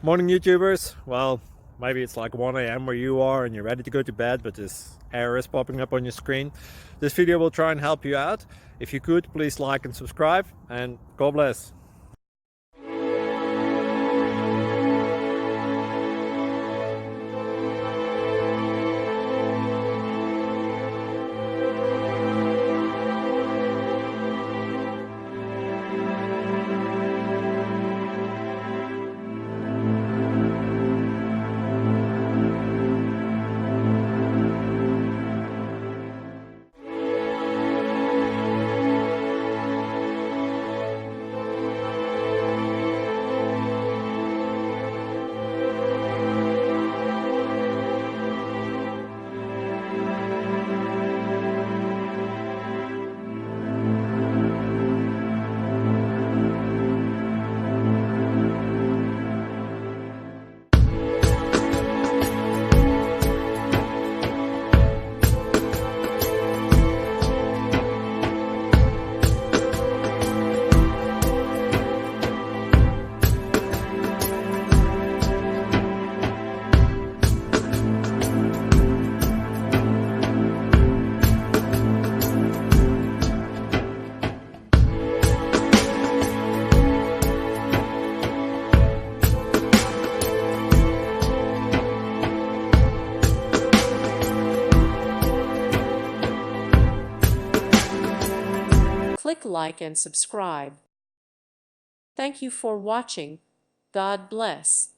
Morning YouTubers. Well, maybe it's like 1 a.m. where you are and you're ready to go to bed, but this error is popping up on your screen. This video will try and help you out. If you could, please like and subscribe, and God bless. Click like and subscribe. Thank you for watching. God bless.